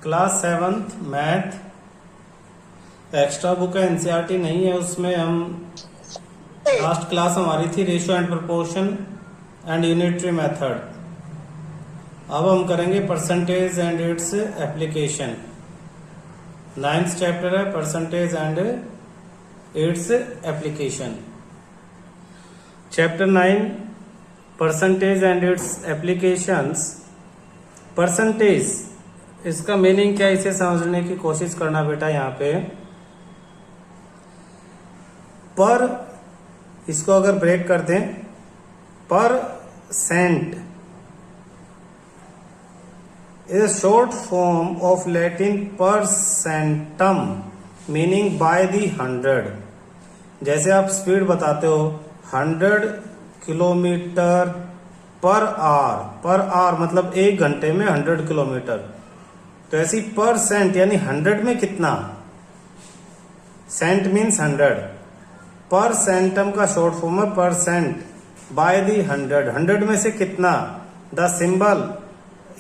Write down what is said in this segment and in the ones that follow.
Class 7th math extra book है, NCERT नहीं है। उसमें हम लास्ट क्लास हमारी थी ratio and proportion and unitary method. अब हम करेंगे percentage and its application. 9th chapter है percentage and its application. Chapter 9 percentage and its applications. Percentage इसका मीनिंग क्या है, इसे समझने की कोशिश करना बेटा। यहाँ पे पर, इसको अगर ब्रेक कर दें, per cent is short form of Latin percentum meaning by the 100। जैसे आप स्पीड बताते हो 100 किलोमीटर पर आवर मतलब 1 घंटे में 100 किलोमीटर। तो ऐसी परसेंट यानी 100 में कितना, सेंट मीन्स 100, परसेंटम का शॉर्ट फॉर्म है परसेंट बाय दी 100 में से कितना। द सिंबल,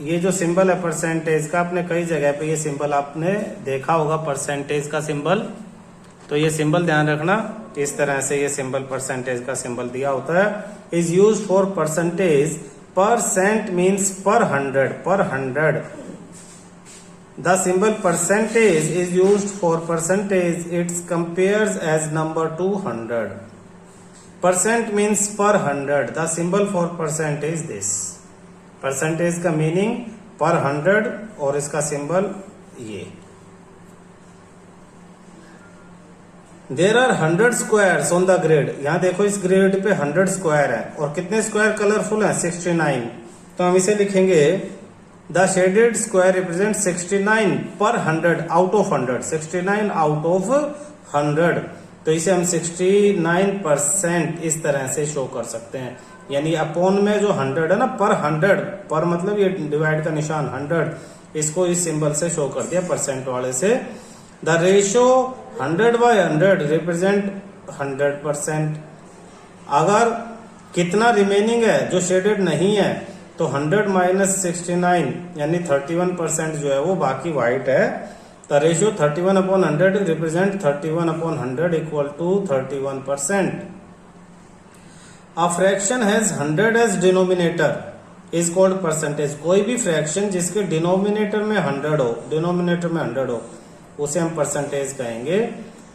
ये जो सिंबल है परसेंटेज का, आपने कई जगह पे ये सिंबल आपने देखा होगा परसेंटेज का सिंबल। तो ये सिंबल ध्यान रखना, इस तरह से ये सिंबल परसेंटेज का सिंबल दिया होता है। Is use for percentage, percent means पर 100। The symbol percentage is used for percentage. It compares as number to 100. Percent means per 100. The symbol for percent is this. Percentage का meaning per 100 और इसका symbol ये। There are 100 squares on the grid. यहाँ देखो इस grid पे 100 square है और कितने स्क्वायर कलरफुल हैं, 69। तो हम इसे लिखेंगे The shaded square represents 69 per 100 out of 100. 69 out of 100। तो इसे हम 69% इस तरह से शो कर सकते हैं। यानी अपॉन में जो 100 है ना, पर 100, पर मतलब ये डिवाइड का निशान 100, इसको इस सिंबल से शो कर दिया परसेंट वाले से। The ratio 100/100 represent 100%। अगर कितना रिमेनिंग है जो शेडेड नहीं है, तो 100 - 69 यानी 31% जो है वो बाकी व्हाइट है। The ratio 31/100 represent 31/100 equal to 31%। A fraction has 100 as denominator is called percentage. कोई भी फ्रैक्शन जिसके डिनोमिनेटर में 100 हो, उसे हम परसेंटेज कहेंगे।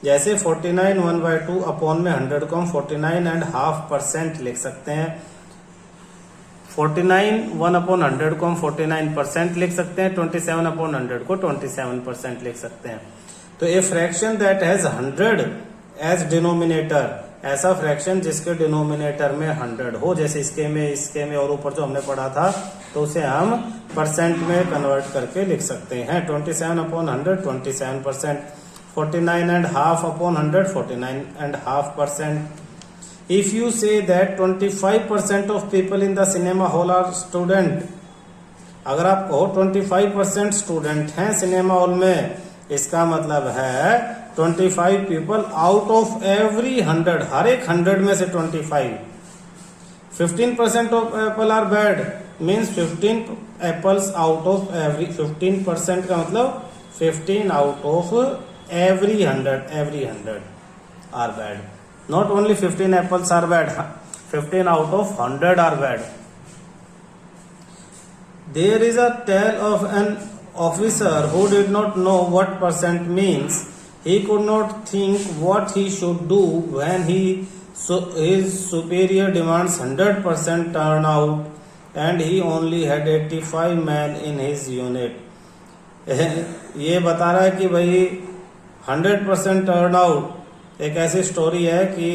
जैसे 49 1/2 अपॉन में 100 को हम 49.5% लिख सकते हैं। 49 1/100 को हम 49% लिख सकते हैं। 27/100 को 27% लिख सकते हैं। तो a fraction that has 100 as denominator, ऐसा फ्रैक्शन जिसके डिनोमिनेटर में 100 हो, जैसे इसके में और ऊपर जो हमने पढ़ा था, तो उसे हम परसेंट में कन्वर्ट करके लिख सकते हैं। 27/100 27%, 49.5/100 49.5%। If you say that 25% of people in the cinema hall are student, अगर आप कहो 25% स्टूडेंट हैं सिनेमा हॉल में, इसका मतलब है 25 पीपल आउट ऑफ एवरी 100, हर एक 100 में से 25। 15% ऑफ apple are bad means 15 apples out of every, 15% का मतलब 15 out of every 100 are bad. Not only 15 apples are bad, 15 out of 100 are bad. There is a tale of an officer who did not know what percent means. He could not think what he should do when his superior demands 100% turnout and he only had 85 men in his unit. ये बता रहा है कि भाई 100% turnout एक ऐसी story है कि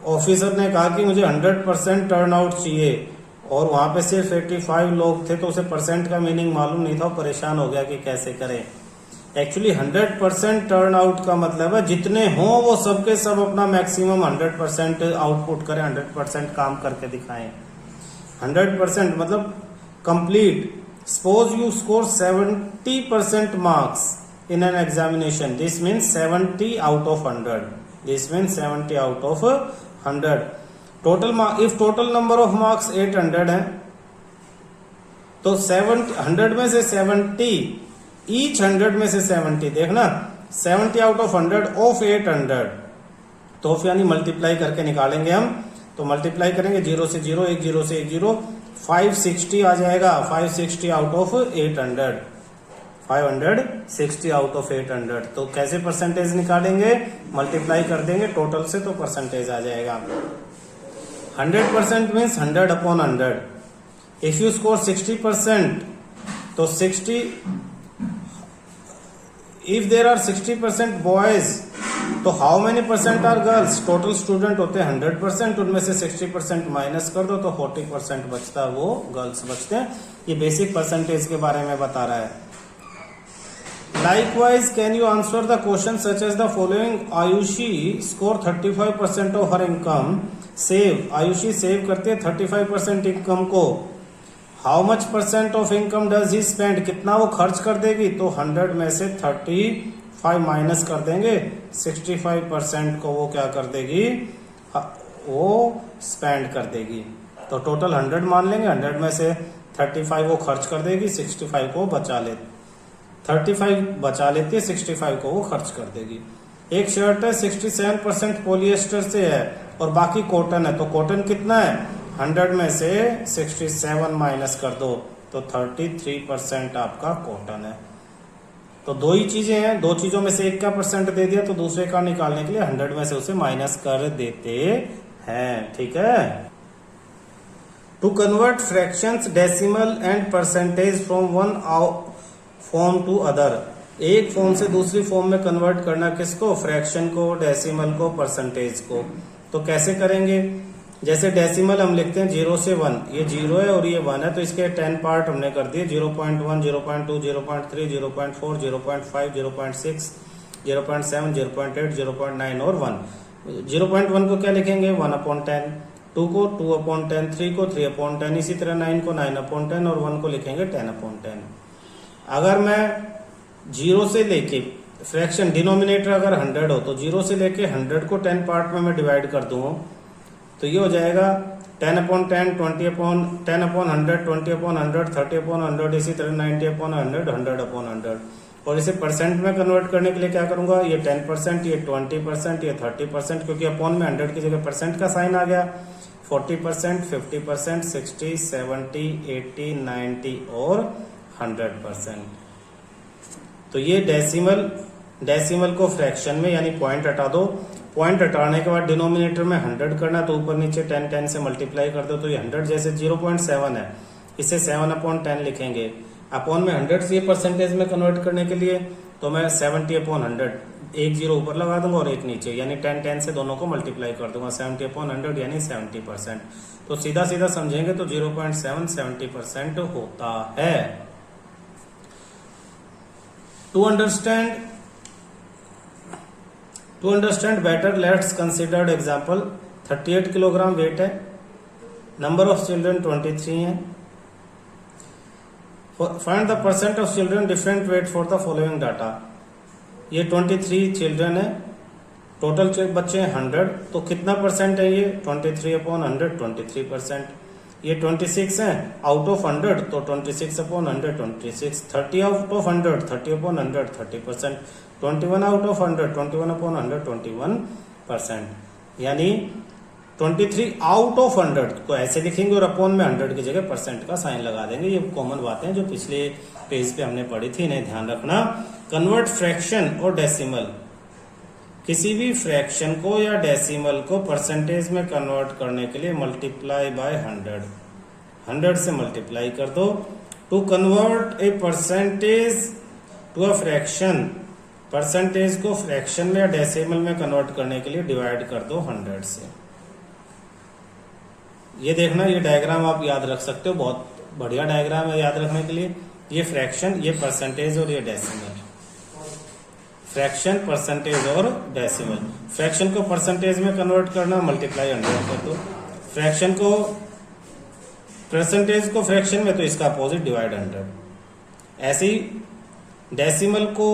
ऑफिसर ने कहा कि मुझे 100% टर्नआउट चाहिए और वहां पे सिर्फ 85 लोग थे, तो उसे परसेंट का मीनिंग मालूम नहीं था, परेशान हो गया कि कैसे करें। एक्चुअली 100% टर्नआउट का मतलब है जितने हों वो सबके सब अपना मैक्सिमम 100% आउटपुट करें, 100% काम करके दिखाएं। 100% मतलब complete. Suppose you score 70% marks in an examination, this means 70 out of 100. This means 70 out of 100. If total number of marks 800 है, तो 100 में से 70 ईच 100 में से 70, देखना 70 आउट ऑफ 100 ऑफ 800, तो यानी मल्टीप्लाई करके निकालेंगे हम। तो मल्टीप्लाई करेंगे 0 से 0, 1 0 से 1 0, 560 आ जाएगा। 560 आउट ऑफ 800, 560 आउट ऑफ 800। तो कैसे परसेंटेज निकालेंगे? मल्टीप्लाई कर देंगे टोटल से तो परसेंटेज आ जाएगा। 100% means 100 upon 100। If you score 60%, तो 60, इफ देर आर 60% बॉयज, तो how many percent are girls? Total student होते हैं 100%, उनमें से 60% माइनस कर दो तो 40% बचता है, वो गर्ल्स बचते हैं। ये बेसिक परसेंटेज के बारे में बता रहा है। Likewise, can you answer the question such as the following? Ayushi score 35% of her income. Save. Ayushi save करते हैं 35% इनकम को। How much percent of income does he spend? कितना वो खर्च कर देगी? तो 100 में से 35 माइनस कर देंगे, 65% को वो क्या कर देगी? वो स्पेंड कर देगी। तो टोटल 100 मान लेंगे, 100 में से 35 वो खर्च कर देगी, 65 को बचा ले, 35 बचा लेती है, 65 को वो खर्च कर देगी। एक शर्ट है 67% पॉलिएस्टर से है और बाकी कॉटन है, तो कॉटन कितना है? 100 में से 67 माइनस कर दो तो 33% आपका कॉटन है। तो दो ही चीजें हैं, दो चीजों में से एक का परसेंट दे दिया तो दूसरे का निकालने के लिए 100 में से उसे माइनस कर देते हैं। ठीक है। To convert fractions, decimal and percentage from one form to other, एक फॉर्म से दूसरी फॉर्म में कन्वर्ट करना किसको? फ्रैक्शन को, डेसिमल को, परसेंटेज को। तो कैसे करेंगे? जैसे डेसिमल हम लिखते हैं 0 से 1, ये 0 है और ये 1 है, तो इसके 10 पार्ट हमने कर दिए, 0.1, 0.2, 0.3, 0.4, 0.5, 0.6, 0.7, 0.8, 0.9 और 1। 0.1 को क्या लिखेंगे? 1/10, 2 को 2/10, 3 को 3/10, इसी तरह 9 को 9/10 और 1 को लिखेंगे 10/10। अगर मैं 0 से लेके फ्रैक्शन डिनोमिनेटर अगर 100 हो तो 0 से लेके 100 को 10 पार्ट में मैं डिवाइड कर दूं तो ये हो जाएगा 10/10, 10/100, 20/100, 30/100, इसी तरह 90/100, 100/100। और इसे परसेंट में कन्वर्ट करने के लिए क्या करूंगा? ये 10%, ये 20%, ये 30%, क्योंकि अपॉन में 100 की जगह परसेंट का साइन आ गया। 40%, 50%, 60, 70, 80, 90 और 100%। तो ये डेसिमल को फ्रैक्शन में यानी पॉइंट हटा दो, पॉइंट हटाने के बाद डिनोमिनेटर में 100 करना, तो ऊपर नीचे 10 से मल्टीप्लाई कर दो तो ये 100, जैसे 0.7 है इसे 7/10 लिखेंगे। अपॉन में 100 से ये परसेंटेज में कन्वर्ट करने के लिए तो मैं 70/100, एक 0 ऊपर लगा दूंगा और एक नीचे, यानी 10 से दोनों को मल्टीप्लाई कर दूंगा, 70/100 यानी 70%। तो सीधा सीधा समझेंगे तो 0.7 70% होता है। To understand better, let's consider example। 38 kilogram weight है, नंबर ऑफ चिल्ड्रन 23 है। Find the percent of children different weight for the following data. ये 23 चिल्ड्रन है, टोटल बच्चे हैं 100, तो कितना परसेंट है ये? 23/100, 23%। ये 26 है आउट ऑफ 100, तो 26/100, 26। 30 आउट ऑफ 100, 30/100, 30%। 21 out of 100, 21/100, 21%। यानी 23 आउट ऑफ 100 को ऐसे लिखेंगे और अपॉन में 100 की जगह परसेंट का साइन लगा देंगे। ये कॉमन बातें हैं जो पिछले पेज पे हमने पढ़ी थी, इन्हें ध्यान रखना। कन्वर्ट फ्रैक्शन और डेसिमल, किसी भी फ्रैक्शन को या डेसिमल को परसेंटेज में कन्वर्ट करने के लिए मल्टीप्लाई बाय 100 से मल्टीप्लाई कर दो। To convert a percentage to a fraction, percentage को फ्रैक्शन में या डेसिमल में कन्वर्ट करने के लिए डिवाइड कर दो 100 से। ये देखना, ये डायग्राम आप याद रख सकते हो, बहुत बढ़िया डायग्राम है याद रखने के लिए। ये फ्रैक्शन, ये परसेंटेज और ये डेसिमल। फ्रैक्शन, परसेंटेज और डेसिमल। फ्रैक्शन को परसेंटेज में कन्वर्ट करना, मल्टीप्लाई 100 कर दो। फ्रैक्शन को परसेंटेज को फ्रैक्शन में, तो इसका अपोजिट डिवाइड 100। ऐसे ही डेसिमल को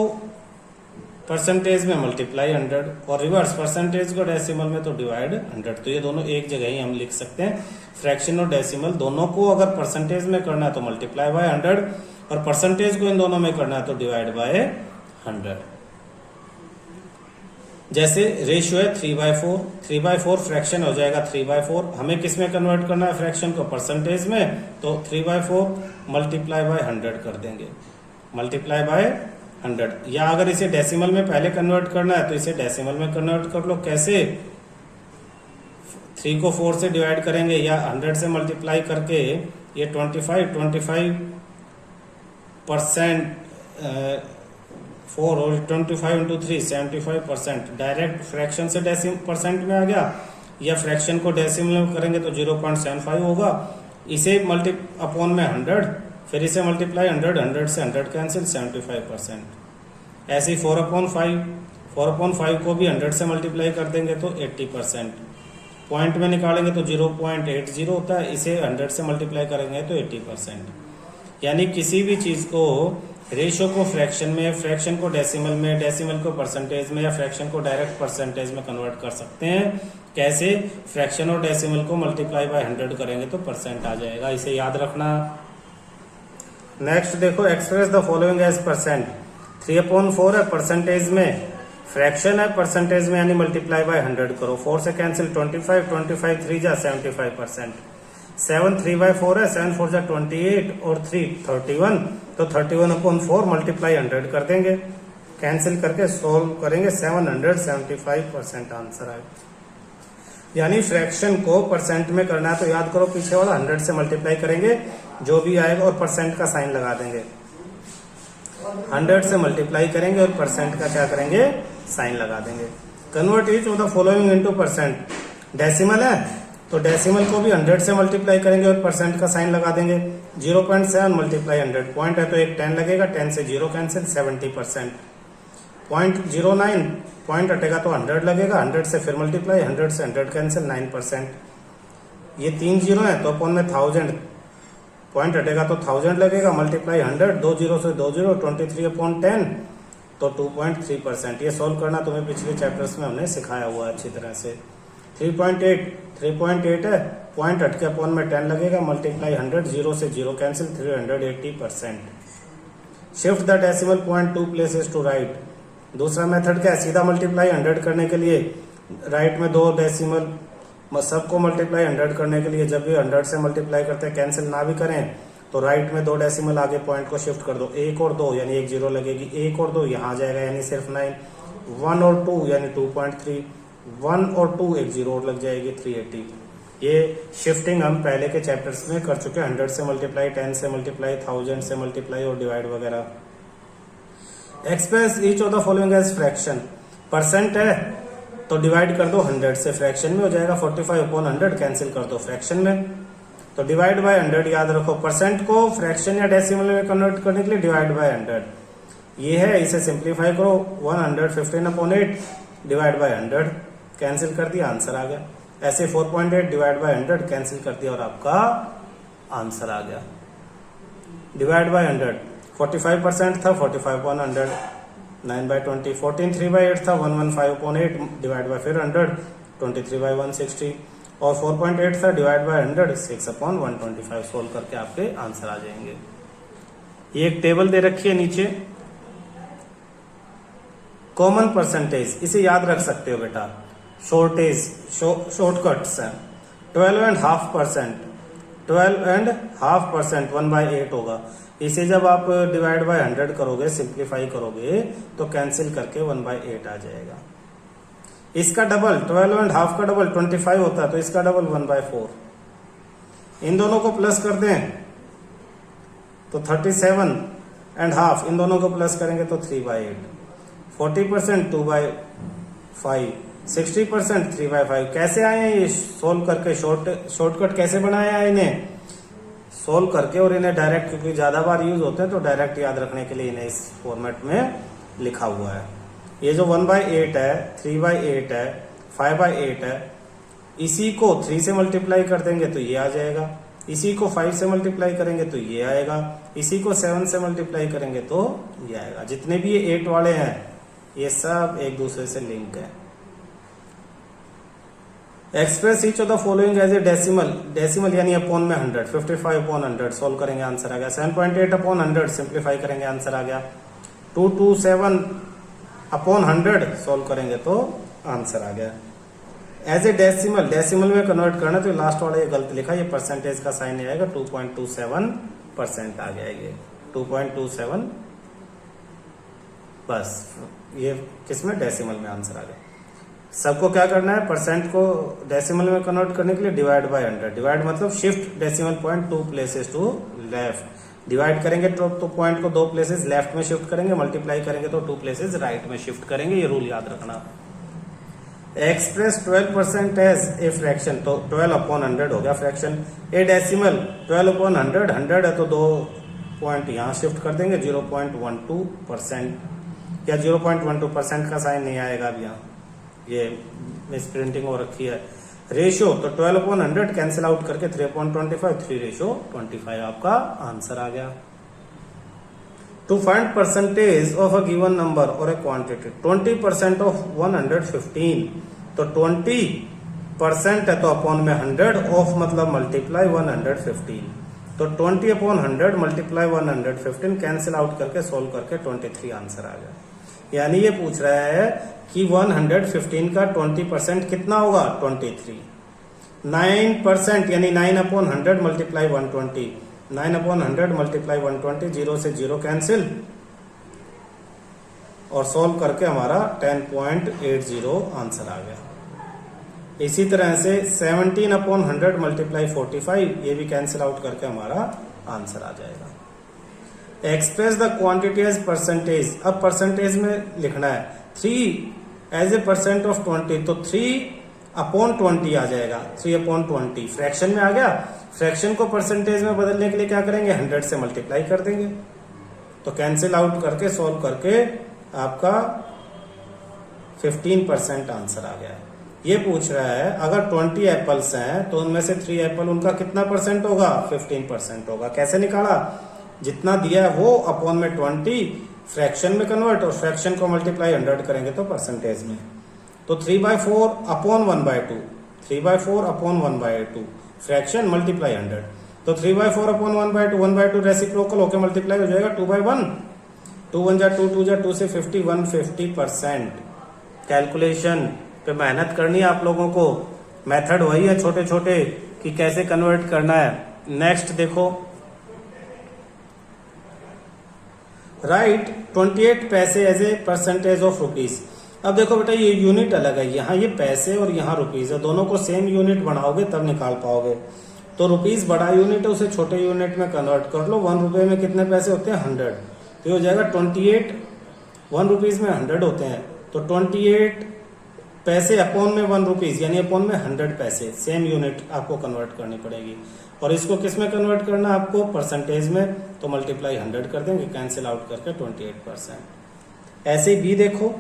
परसेंटेज में मल्टीप्लाई 100 और रिवर्स परसेंटेज को डेसिमल में तो डिवाइड 100। तो ये दोनों एक जगह ही हम लिख सकते हैं। फ्रैक्शन और डेसिमल दोनों को अगर परसेंटेज में करना है तो मल्टीप्लाई बाय 100 और परसेंटेज को इन दोनों में करना है तो डिवाइड बाय 100। जैसे रेशियो है 3/4, 3/4 फ्रैक्शन हो जाएगा 3/4। हमें किस में कन्वर्ट करना है फ्रैक्शन को, परसेंटेज में, तो 3/4 मल्टीप्लाई बाय 100 कर देंगे, मल्टीप्लाई बाय 100। या अगर इसे डेसिमल में पहले कन्वर्ट करना है तो इसे डेसिमल में कन्वर्ट कर लो। कैसे, 3 को 4 से डिवाइड करेंगे या 100 से मल्टीप्लाई करके ये 25% 4 और 25 इंटू 3 75%। डायरेक्ट फ्रैक्शन से परसेंट में आ गया, या फ्रैक्शन को डेसिमल में करेंगे तो 0.75 होगा। इसे मल्टी अपॉन में 100, फिर इसे मल्टीप्लाई 100 से 100 कैंसिल 75%। ऐसे ही 4/5 को भी 100 से मल्टीप्लाई कर देंगे तो 80%। पॉइंट में निकालेंगे तो 0.80 होता है, इसे 100 से मल्टीप्लाई करेंगे तो 80%। यानी किसी भी चीज को, रेशियो को फ्रैक्शन में, फ्रैक्शन को डेसिमल में, डेसिमल को परसेंटेज में, या फ्रैक्शन को डायरेक्ट परसेंटेज में कन्वर्ट कर सकते हैं। कैसे, फ्रैक्शन और डेसिमल को मल्टीप्लाई बाय 100 करेंगे तो परसेंट आ जाएगा, इसे याद रखना। नेक्स्ट देखो, express the following as percent. 3/4 है परसेंटेज में, फ्रैक्शन है परसेंटेज में, यानी मल्टीप्लाई बाय 100 करो। 4 से कैंसिल 25 3 जा 75%। 7 3/4 है, 7 4 जा 28 और 3 31, तो 31/4 मल्टीप्लाई 100 कर देंगे, कैंसिल करके सोल्व करेंगे 775% आंसर आएगा। यानी फ्रैक्शन को परसेंट में करना है तो याद करो पीछे वाला 100 से मल्टीप्लाई करेंगे, जो भी आएगा और परसेंट का साइन लगा देंगे। 100 से मल्टीप्लाई करेंगे और परसेंट का क्या करेंगे, साइन लगा देंगे। Convert each of the following into percent. Decimal है तो डेसिमल को भी 100 से मल्टीप्लाई करेंगे और परसेंट का साइन लगा देंगे। 0.7 मल्टीप्लाई 100, पॉइंट है तो एक 10 लगेगा, 10 से 0 कैंसिल 70%। 0.09 पॉइंट हटेगा तो 100 लगेगा, 100 से फिर मल्टीप्लाई, 100 से 100 कैंसिल 9%। ये 3 0 है तो अपॉन में 1000, पॉइंट हटेगा तो 1000 लगेगा, मल्टीप्लाई 100, 2 0 से 2 0, 23/10 तो 2.3%। ये सोल्व करना तुम्हें पिछले चैप्टर्स में हमने सिखाया हुआ है अच्छी तरह से। 3.8 है, पॉइंट हट के अपॉन में 10 लगेगा, मल्टीप्लाई 100, 0 से 0 cancel 380%। Shift the decimal point 2 places to right. दूसरा मेथड क्या है, सीधा मल्टीप्लाई 100 करने के लिए राइट में 2 डेसिमल, सबको मल्टीप्लाई 100 करने के लिए जब भी 100 से मल्टीप्लाई करते हैं, कैंसिल ना भी करें तो राइट में 2 डेसिमल आगे पॉइंट को शिफ्ट कर दो, 1 और 2 यानी 1 0 लगेगी, 1 और 2 यहाँ आ जाएगा यानी सिर्फ 9, 1 और 2 यानी 2.3, 1 और 2 1 0 और लग जाएगी 380। ये शिफ्टिंग हम पहले के चैप्टर्स में कर चुके हैं, 100 से मल्टीप्लाई, 10 से मल्टीप्लाई, 1000 से मल्टीप्लाई और डिवाइड वगैरह। Express each of the following as fraction. Percent है तो डिवाइड कर दो 100 से, फ्रैक्शन में हो जाएगा 45/100, कैंसिल कर दो फ्रैक्शन में, तो डिवाइड बाय 100 याद रखो। परसेंट को फ्रैक्शन या डेसिमल में कन्वर्ट करने के लिए डिवाइड बाय 100 ये है, इसे सिंप्लीफाई करो, 115/8 डिवाइड बाय 100, कैंसिल कर दिया, आंसर आ गया। ऐसे 4.8 डिवाइड बाय 100 कैंसिल कर दिया और आपका आंसर आ गया। डिवाइड बाय 100 45% था, 45/100, 9/20, 14 3/8 था, 115/8 डिवाइड बाय फिर 100, 23/160 और 4.8 था, डिवाइड बाय 100, 6/125। सोल्व करके आपके आंसर आ जाएंगे। ये एक टेबल दे रखी है नीचे, कॉमन परसेंटेज, इसे याद रख सकते हो बेटा। शॉर्टकट्स है 12.5%, 12.5% 1/8 होगा। इसे जब आप डिवाइड बाय 100 करोगे, सिंप्लीफाई करोगे तो कैंसिल करके 1/8 आ जाएगा। इसका डबल 12.5 का डबल 25 होता है, तो इसका डबल 1/4। इन दोनों को प्लस कर दें तो 37.5, इन दोनों को प्लस करेंगे तो 3/8। 40% 2/5, 60% 3/5। कैसे आए हैं ये सोल्व करके, शॉर्टकट कैसे बनाया है इन्हें सोल्व करके, और इन्हें डायरेक्ट, क्योंकि ज्यादा बार यूज होते हैं तो डायरेक्ट याद रखने के लिए इन्हें इस फॉर्मेट में लिखा हुआ है। ये जो 1/8 है, 3/8 है, 5/8 है, इसी को 3 से मल्टीप्लाई कर देंगे तो ये आ जाएगा, इसी को 5 से मल्टीप्लाई करेंगे तो ये आएगा, इसी को 7 से मल्टीप्लाई करेंगे तो ये आएगा। जितने भी ये 8 वाले हैं ये सब एक दूसरे से लिंक है। Express each of the following as a decimal, decimal यानी अपॉन में 100, 55 अपॉन 100 सोल्व करेंगे आंसर आ गया। 7.8 अपॉन 100 सिंप्लीफाई करेंगे आंसर आ गया। 227 अपॉन 100 सोल्व करेंगे तो आंसर आ गया। एज ए डेसिमल, डेसिमल में कन्वर्ट करना तो लास्ट वाला ये गलत लिखा, ये परसेंटेज का साइन नहीं आएगा, 2.27% आ गया ये 2.27, बस ये किसमें डेसिमल में आंसर आ गया। सबको क्या करना है, परसेंट को डेसिमल में कन्वर्ट करने के लिए डिवाइड बाय 100, डिवाइड मतलब shift decimal point 2 places to left, divide करेंगे तो पॉइंट को 2 प्लेसेस लेफ्ट में शिफ्ट करेंगे, मल्टीप्लाई करेंगे तो 2 प्लेसेस राइट में शिफ्ट करेंगे, ये रूल याद रखना। एक्सप्रेस 12% एज ए फ्रैक्शन, तो 12 अपॉन 100 हो गया फ्रैक्शन। ए डेसिमल 12 अपॉन 100, 100 है तो 2 पॉइंट यहां शिफ्ट कर देंगे, 0.12% या 0.12% का साइन नहीं आएगा अब यहाँ, ये मिस प्रिंटिंग हो रखी है। रेशियो तो 12 अपॉन 100 कैंसिल आउट करके 3.25, 3:25 आपका आंसर आ गया। To find percentage of a given number और ए क्वांटिटी, 20% ऑफ 115, तो 20% है तो अपॉन में 100, ऑफ मतलब मल्टीप्लाई 115, तो 20 अपॉन 100 मल्टीप्लाई 115 कैंसिल आउट करके सोल्व करके 23 आंसर आ गया। यानी ये पूछ रहा है कि 115 का 20% कितना होगा, 23। 9% यानी 9 अपॉन 100 मल्टीप्लाई 120, 9 अपॉन 100 मल्टीप्लाई 120, 0 से 0 कैंसिल और सोल्व करके हमारा 10.80 आंसर आ गया। इसी तरह से 17 अपॉन 100 मल्टीप्लाई 45, ये भी कैंसिल आउट करके हमारा आंसर आ जाएगा। Express the quantity as percentage, अब परसेंटेज में लिखना है 3 एज ए परसेंट ऑफ 20, तो 3 अपॉन 20 आ जाएगा, 3 अपॉन 20 फ्रैक्शन में आ गया। फ्रैक्शन को परसेंटेज में बदलने के लिए क्या करेंगे, 100 से मल्टीप्लाई कर देंगे, तो कैंसिल आउट करके सोल्व करके आपका 15% आंसर आ गया। ये पूछ रहा है अगर 20 एप्पल्स हैं तो उनमें से 3 एप्पल उनका कितना परसेंट होगा, 15% होगा। कैसे निकाला, जितना दिया है वो अपॉन में 20 फ्रैक्शन में कन्वर्ट, और फ्रैक्शन को मल्टीप्लाई 100 करेंगे तो परसेंटेज में, तो 3/4 अपॉन 1/2, 3/4 अपॉन 1/2 फ्रैक्शन मल्टीप्लाई 100, तो 3/4 अपॉन 1/2 रेसिप्रोकल होकर मल्टीप्लाई हो जाएगा 2/1, 2 1 जा 2 2 जा 2 से 50, 150%। कैलकुलेशन पे मेहनत करनी है आप लोगों को, मेथड वही है छोटे छोटे कि कैसे कन्वर्ट करना है। नेक्स्ट देखो, write 28 paise as a percentage of rupees. अब देखो बेटा ये यूनिट अलग है, यहाँ ये पैसे और यहाँ रुपीज है, दोनों को सेम यूनिट बनाओगे तब निकाल पाओगे। तो रुपीज बड़ा यूनिट है, उसे छोटे यूनिट में कन्वर्ट कर लो। 1 रुपए में कितने पैसे होते हैं, 100, तो हो जाएगा 28, 1 रुपीज में 100 होते हैं, तो 28 पैसे अपॉन में 1 रुपीज यानी अपॉन में 100 पैसे, सेम यूनिट आपको कन्वर्ट करनी पड़ेगी। और इसको किस में कन्वर्ट करना है आपको, परसेंटेज में, तो मल्टीप्लाई 100 कर देंगे, कैंसिल आउट करके 28%। ऐसे ही बी देखो,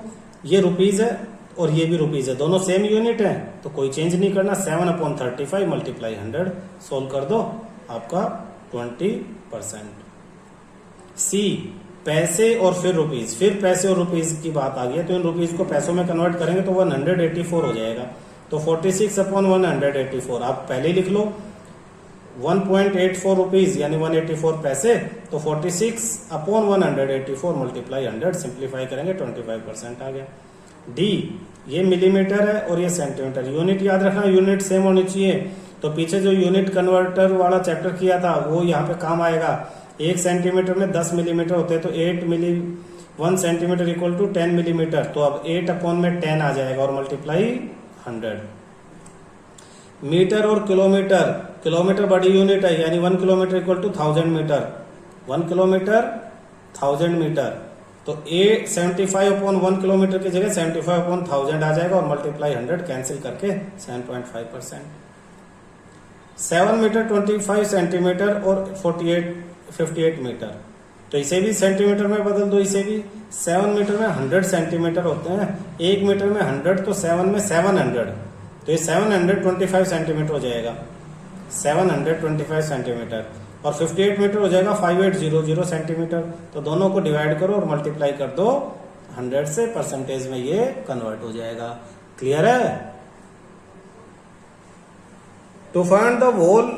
ये रुपीज है और ये भी रुपीज है, दोनों सेम यूनिट है तो कोई चेंज नहीं करना। 7/35 मल्टीप्लाई 100 सोल्व कर दो, आपका 20%। सी पैसे और फिर रुपीज, फिर पैसे और रुपीज की बात आ गई है, तो इन रुपीज को पैसों में कन्वर्ट करेंगे तो 184 हो जाएगा, तो 46/184 आप पहले लिख लो। 1.84 रुपीज यानी 184 पैसे, तो 46/184 मल्टीप्लाई 100 सिंप्लीफाई करेंगे 25% आ गया। डी ये मिलीमीटर है और ये सेंटीमीटर, यूनिट याद रखना, यूनिट सेम होनी चाहिए। तो पीछे जो यूनिट कन्वर्टर वाला चैप्टर किया था वो यहाँ पे काम आएगा। 1 सेंटीमीटर में 10 मिलीमीटर होते हैं, तो 1 सेंटीमीटर इक्वल टू 10 मिलीमीटर, तो अब 8/10 आ जाएगा और मल्टीप्लाई 100। मीटर और किलोमीटर, किलोमीटर बड़ी यूनिट है यानी 1 kilometre equal to 1000 metre, 1 kilometre 1000 metre, तो 75/1 किलोमीटर की जगह 75/1000 आ जाएगा और मल्टीप्लाई 100 कैंसिल करके 7.5%। 7 मीटर 25 सेंटीमीटर और 58 मीटर, तो इसे भी सेंटीमीटर में बदल दो, इसे भी 7 मीटर में 100 सेंटीमीटर होते हैं, 1 मीटर में 100, तो 7 में 700, तो ये 725 सेंटीमीटर हो जाएगा, 725 सेंटीमीटर, और 58 मीटर हो जाएगा 5800 सेंटीमीटर। तो दोनों को डिवाइड करो और मल्टीप्लाई कर दो 100 से, परसेंटेज में ये कन्वर्ट हो जाएगा। क्लियर है? To find the whole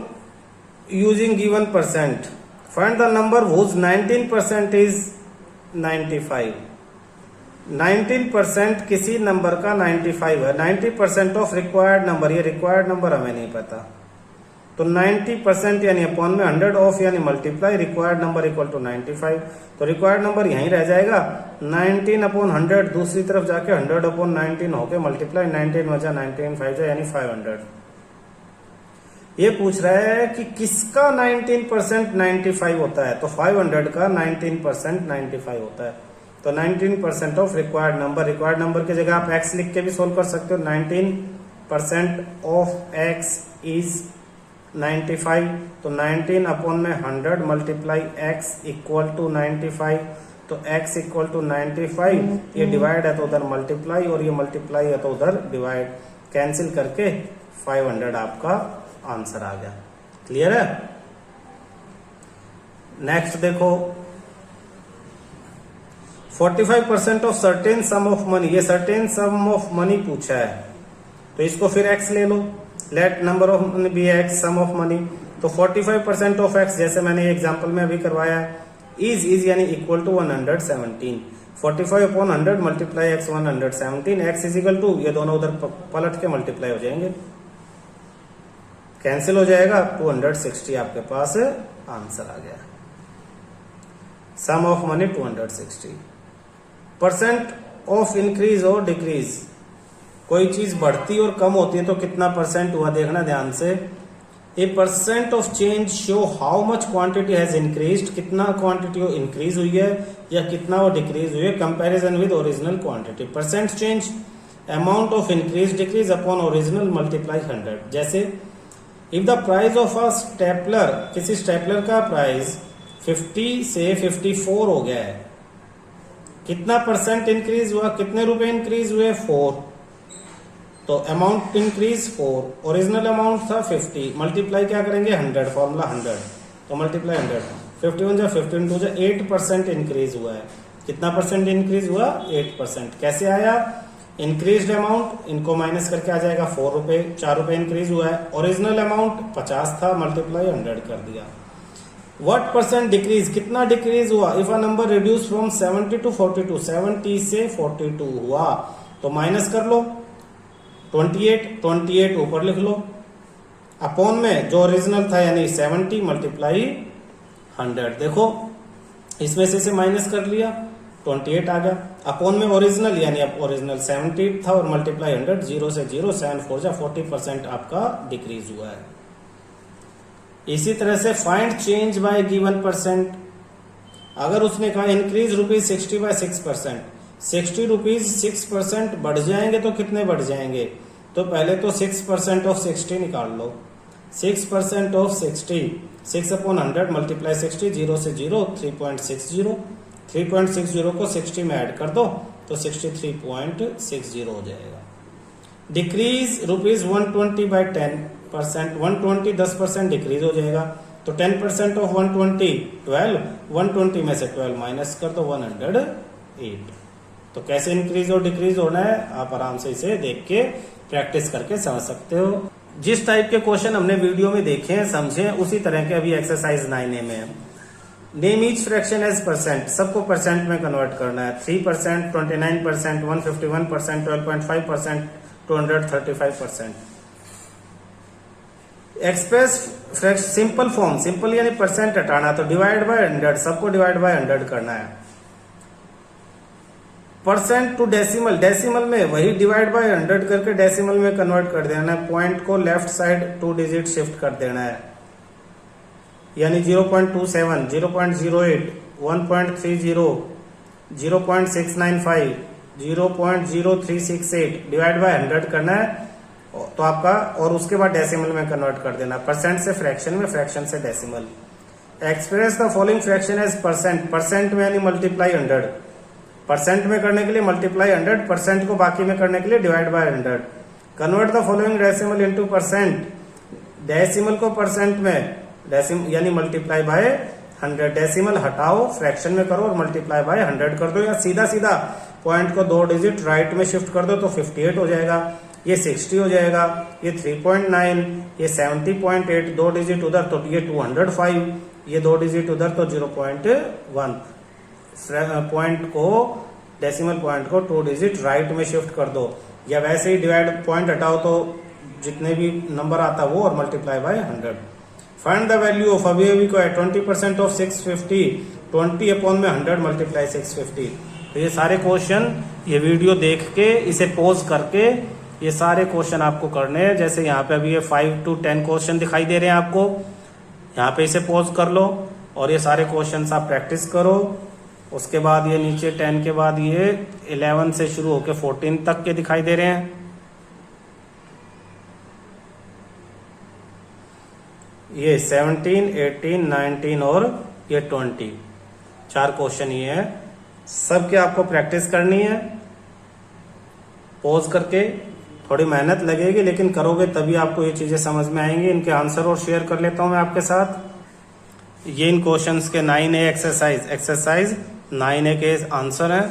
using given percent, find the number whose 19% is 95. 19% किसी नंबर का 95 है, 90% ऑफ रिक्वायर्ड नंबर, ये रिक्वायर्ड नंबर हमें नहीं पता, तो 90% यानी अपॉन में 100 ऑफ यानी multiply required number equal to 95, तो रिक्वायर्ड नंबर यहीं रह जाएगा 19 अपॉन 100, दूसरी तरफ जाके 100 अपॉन 19 होके मल्टीप्लाई 19 बचा 19 5 यानी 500। ये पूछ रहा है कि किसका 19% 95 होता है, तो 500 का 19% 95 होता है, तो 19% ऑफ रिक्वायर्ड नंबर की जगह आप x लिख के भी सोल्व कर सकते हो। 19% ऑफ x इज 95, तो 19 अपॉन में 100 मल्टीप्लाई x इक्वल टू 95, तो x इक्वल टू 95, ये डिवाइड है तो उधर मल्टीप्लाई और ये मल्टीप्लाई है तो उधर डिवाइड, कैंसिल करके 500 आपका आंसर आ गया। क्लियर है? नेक्स्ट देखो 45% of certain sum of money, ये सर्टेन सम ऑफ मनी पूछा है तो इसको फिर x ले लो, let number of money be x sum of money, तो 45% ऑफ x जैसे मैंने एग्जांपल में अभी करवाया है इज यानी equal to 117, 45 upon 100 multiply x 117, x is equal to, ये दोनों उधर पलट के मल्टीप्लाई हो जाएंगे, कैंसिल हो जाएगा, 260 आपके पास आंसर आ गया। Sum of money 260। Percent of increase और डिक्रीज, कोई चीज बढ़ती और कम होती है तो कितना परसेंट हुआ देखना ध्यान से। A percent of change show how much quantity has increased, कितना क्वांटिटी इंक्रीज हुई है या कितना वो डिक्रीज हुई है, comparison with original quantity. Percent change amount of increase decrease upon original multiply 100। जैसे if the price of a stapler, किसी स्टेपलर का प्राइस 50 से 54 हो गया है, कितना परसेंट इंक्रीज हुआ, कितने रुपए इंक्रीज हुए 4, तो अमाउंट इंक्रीज 4, ओरिजिनल अमाउंट था 50, मल्टीप्लाई क्या करेंगे 100, फॉर्मूला 100, तो मल्टीप्लाई 100, 51 जा 15 टू जा 8% इंक्रीज हुआ है। कितना परसेंट इंक्रीज हुआ 8%। कैसे आया, इंक्रीज्ड अमाउंट इनको माइनस करके आ जाएगा 4 रुपए, 4 रुपए इंक्रीज हुआ है, ओरिजिनल अमाउंट 50 था मल्टीप्लाई 100 कर दिया। व्हाट परसेंट डिक्रीज, कितना डिक्रीज हुआ, if a number reduce from 70 to 42, 70 से 42 हुआ तो माइनस कर लो 28 ऊपर लिख लो, अपॉन में जो ओरिजिनल था यानी 70 मल्टीप्लाई 100, देखो इसमें से माइनस कर लिया 28 आ गया, अपॉन में ओरिजिनल यानी अब ओरिजिनल 70 था और मल्टीप्लाई 100, 0 से 0 7 4 जा 40% आपका डिक्रीज हुआ है। इसी तरह से find change bye given percent, अगर उसने कहा इंक्रीज रुपीज 60 बाय 6%, 60 रुपीज 6% बढ़ जाएंगे तो कितने बढ़ जाएंगे, तो पहले तो 6% ऑफ 60 निकाल लो, 6% ऑफ 60, 6 अपॉन 100 मल्टीप्लाई 60, 0 से 0 3.60, 3.60 को 60 में ऐड कर दो तो 63.60 हो जाएगा। डिक्रीज रुपीज 120 बाय 10%, 120 10% डिक्रीज हो जाएगा, तो 10% ऑफ 120 12, 120 में से 12 माइनस कर दो 108। तो कैसे इंक्रीज और डिक्रीज होना है आप आराम से इसे देख के प्रैक्टिस करके समझ सकते हो। जिस टाइप के क्वेश्चन हमने वीडियो में देखे हैं समझे, उसी तरह के अभी एक्सरसाइज 9A में है। Name each fraction as percent, सबको परसेंट में कन्वर्ट करना है। 3%, 29%, 151%, 12.5%, 235%। एक्सप्रेस सिंपल फॉर्म, सिंपल यानी परसेंट हटाना, तो डिवाइड बाय 100, सबको डिवाइड बाय 100 करना है। परसेंट टू डेसिमल, डेसिमल में वही डिवाइड बाय 100 करके डेसिमल में कन्वर्ट कर देना है। पॉइंट को लेफ्ट साइड 2 डिजिट शिफ्ट कर देना है, यानी 0.27, 0.08, 1.30, 0.695, 0.0368 डिवाइड बाय 100 करना है तो आपका, और उसके बाद डेसिमल में कन्वर्ट कर देना। परसेंट से फ्रैक्शन में, फ्रैक्शन से decimal. Express the following fraction as percent, percent में यानी मल्टीप्लाई 100, परसेंट में करने के लिए मल्टीप्लाई 100, परसेंट को बाकी में करने के लिए divide by 100। Convert the following decimal into percent, decimal को परसेंट में यानी मल्टीप्लाई बाय 100, डेसिमल हटाओ फ्रैक्शन में करो और मल्टीप्लाई बाय 100 कर दो, या सीधा सीधा पॉइंट को 2 डिजिट राइट में शिफ्ट कर दो तो 58 हो जाएगा, ये 60 हो जाएगा, ये 3.9, ये 70.8, 2 डिजिट उधर तो ये 205, ये 2 डिजिट उधर तो 0.1। पॉइंट को, डेसिमल पॉइंट को 2 डिजिट राइट में शिफ्ट कर दो, या वैसे ही डिवाइड पॉइंट हटाओ तो जितने भी नंबर आता है वो, और multiply by 100। Find the value of, अभी अभी को है 20% ऑफ 650, 20 अपॉन में 100 मल्टीप्लाई 650। तो ये सारे क्वेश्चन, ये वीडियो देख के इसे पोज करके ये सारे क्वेश्चन आपको करने हैं। जैसे यहाँ पे अभी ये 5 to 10 क्वेश्चन दिखाई दे रहे हैं आपको, यहाँ पे इसे पोज कर लो और ये सारे क्वेश्चन आप प्रैक्टिस करो। उसके बाद ये नीचे 10 के बाद ये 11 से शुरू होकर 14 तक के दिखाई दे रहे हैं। ये 17, 18, 19 और ये 20, 4 क्वेश्चन ये है। सब के आपको प्रैक्टिस करनी है पोज करके। थोड़ी मेहनत लगेगी लेकिन करोगे तभी आपको ये चीजें समझ में आएंगी। इनके आंसर और शेयर कर लेता हूं मैं आपके साथ। ये इन क्वेश्चंस के 9A एक्सरसाइज 9A के आंसर हैं।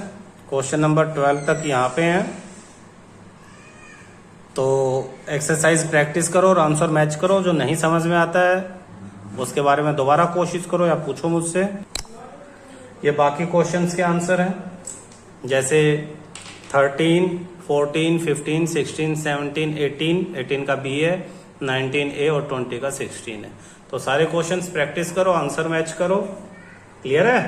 क्वेश्चन नंबर 12 तक यहाँ पे हैं। तो एक्सरसाइज प्रैक्टिस करो और आंसर मैच करो। जो नहीं समझ में आता है उसके बारे में दोबारा कोशिश करो या पूछो मुझसे। ये बाकी क्वेश्चंस के आंसर हैं, जैसे 13, 14, 15, 16, 17, 18 का B है, 19A और 20 का 16 है। तो सारे क्वेश्चंस प्रैक्टिस करो, आंसर मैच करो। क्लियर है?